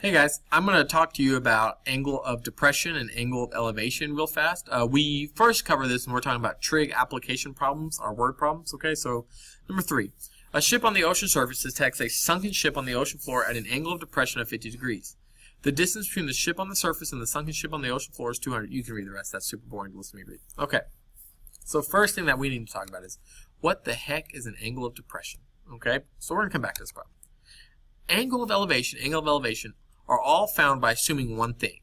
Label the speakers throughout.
Speaker 1: Hey guys, I'm going to talk to you about angle of depression and angle of elevation real fast. We first cover this when we're talking about trig application problems, or word problems, okay? So, number 3. A ship on the ocean surface detects a sunken ship on the ocean floor at an angle of depression of 50 degrees. The distance between the ship on the surface and the sunken ship on the ocean floor is 200. You can read the rest. That's super boring to listen to me read. Okay. So first thing that we need to talk about is, what the heck is an angle of depression? Okay? So we're going to come back to this problem. Angle of elevation are all found by assuming one thing.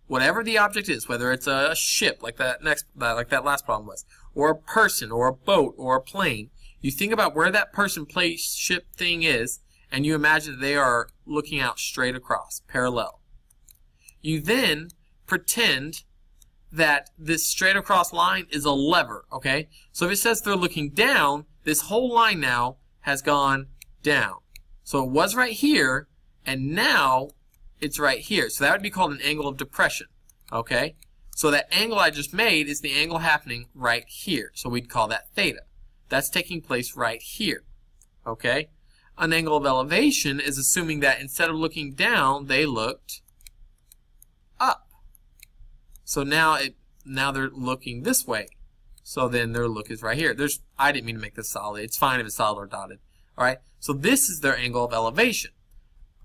Speaker 1: Whatever the object is, whether it's a ship like that last problem was, or a person, or a boat, or a plane, you think about where that person, place, ship, thing is, and you imagine that they are looking out straight across, parallel. You then pretend that this straight across line is a lever, okay? So if it says they're looking down, this whole line now has gone down. So it was right here, and now it's right here. So that would be called an angle of depression, okay? So that angle I just made is the angle happening right here. So we'd call that theta. That's taking place right here, okay? An angle of elevation is assuming that instead of looking down, they looked up. So now they're looking this way. So then their look is right here. I didn't mean to make this solid. It's fine if it's solid or dotted. All right? So this is their angle of elevation.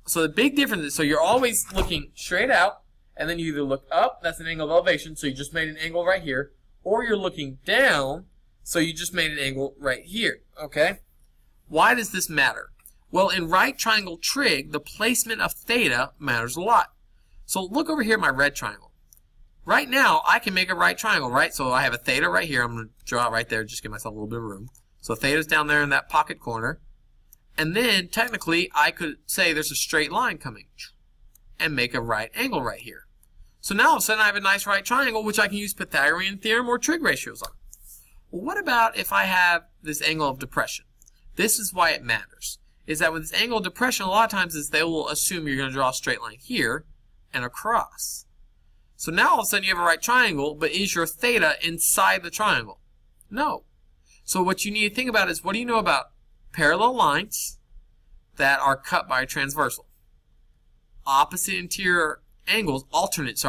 Speaker 1: So the big difference is, so you're always looking straight out, and then you either look up, that's an angle of elevation, so you just made an angle right here, or you're looking down, so you just made an angle right here, okay? Why does this matter? Well, in right triangle trig, the placement of theta matters a lot. So look over here at my red triangle. Right now, I can make a right triangle, right? So I have a theta right here. I'm going to draw it right there, just give myself a little bit of room. So theta's down there in that pocket corner. And then, technically, I could say there's a straight line coming and make a right angle right here. So now all of a sudden I have a nice right triangle, which I can use Pythagorean theorem or trig ratios on. Well, what about if I have this angle of depression? This is why it matters. Is that with this angle of depression, a lot of times they will assume you're going to draw a straight line here and across. So now all of a sudden you have a right triangle, but is your theta inside the triangle? No. So what you need to think about is, what do you know about parallel lines that are cut by a transversal? Opposite interior angles, alternate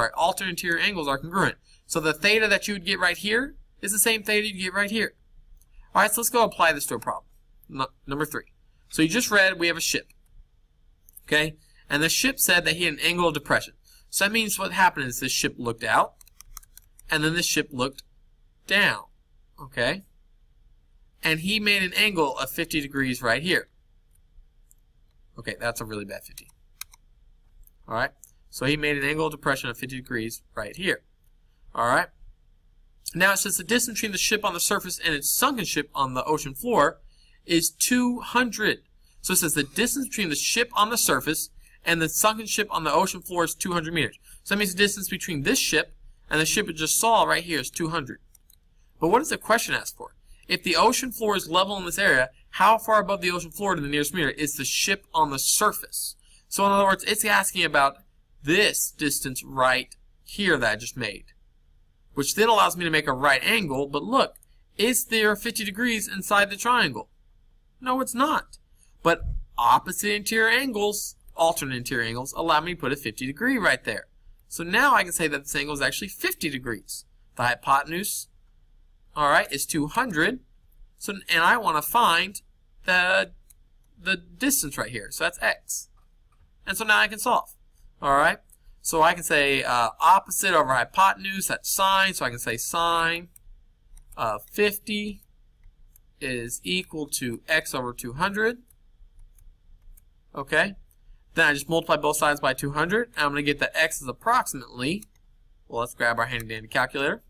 Speaker 1: interior angles are congruent. So the theta that you would get right here is the same theta you get right here. All right, so let's go apply this to a problem. Number 3. So you just read we have a ship. Okay? And the ship said that he had an angle of depression. So that means what happened is this ship looked out, and then this ship looked down. Okay? And he made an angle of 50 degrees right here. Okay, that's a really bad 50. Alright, so he made an angle of depression of 50 degrees right here. Alright, now it says the distance between the ship on the surface and its sunken ship on the ocean floor is 200. So it says the distance between the ship on the surface and the sunken ship on the ocean floor is 200 meters. So that means the distance between this ship and the ship it just saw right here is 200. But what does the question ask for? If the ocean floor is level in this area, how far above the ocean floor to the nearest meter is the ship on the surface? So in other words, it's asking about this distance right here that I just made, which then allows me to make a right angle. But look, is there 50 degrees inside the triangle? No, it's not. But opposite interior angles, alternate interior angles, allow me to put a 50 degree right there. So now I can say that this angle is actually 50 degrees. The hypotenuse, alright, is 200. So, and I want to find the distance right here. So that's x. And so now I can solve. Alright? So I can say opposite over hypotenuse, that's sine. So I can say sine of 50 is equal to x over 200. Okay? Then I just multiply both sides by 200. And I'm going to get that x is approximately, well, let's grab our handy dandy calculator.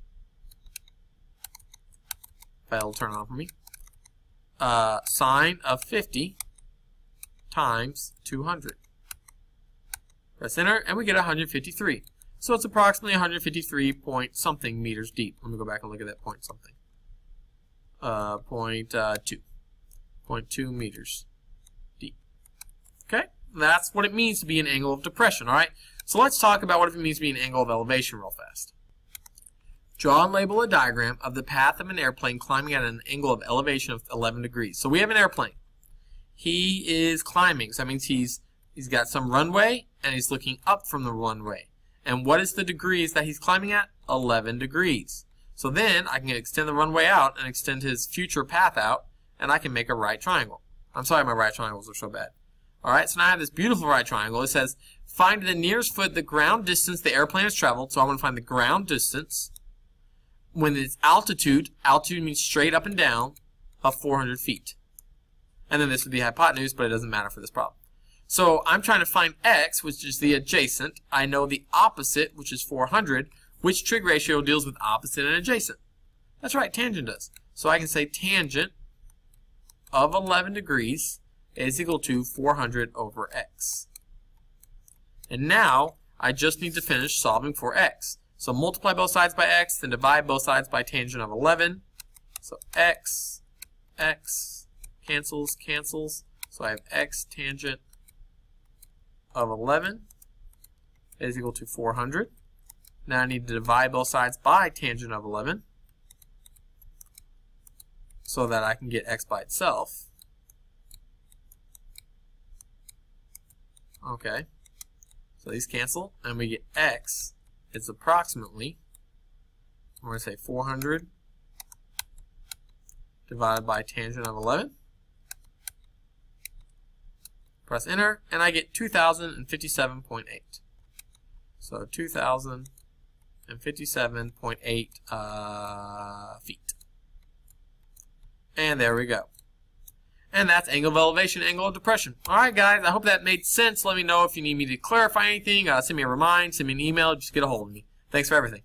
Speaker 1: That'll turn on for me. Sine of 50 times 200. Press enter, and we get 153. So it's approximately 153 point something meters deep. Let me go back and look at that point something. 0.2 meters deep. Okay, that's what it means to be an angle of depression. All right. So let's talk about what it means to be an angle of elevation real fast. Draw and label a diagram of the path of an airplane climbing at an angle of elevation of 11 degrees. So we have an airplane. He is climbing, so that means he's He's got some runway, and he's looking up from the runway. And what is the degrees that he's climbing at? 11 degrees. So then I can extend the runway out and extend his future path out, and I can make a right triangle. I'm sorry my right triangles are so bad. Alright, so now I have this beautiful right triangle. It says, find the nearest foot, the ground distance the airplane has traveled. So I want to find the ground distance. When it's altitude means straight up and down, of 400 feet. And then this would be hypotenuse, but it doesn't matter for this problem. So I'm trying to find x, which is the adjacent. I know the opposite, which is 400. Which trig ratio deals with opposite and adjacent? That's right, tangent does. So I can say tangent of 11 degrees is equal to 400 over x. And now I just need to finish solving for x. So multiply both sides by x, then divide both sides by tangent of 11. So x cancels, cancels. So I have x tangent of 11 is equal to 400. Now I need to divide both sides by tangent of 11 so that I can get x by itself. Okay, so these cancel, and we get x is approximately, I'm going to say 400 divided by tangent of 11. Press enter, and I get 2057.8. So 2057.8 feet. And there we go. And that's angle of elevation, angle of depression. Alright guys, I hope that made sense. Let me know if you need me to clarify anything. Send me a remind, send me an email, just get a hold of me. Thanks for everything.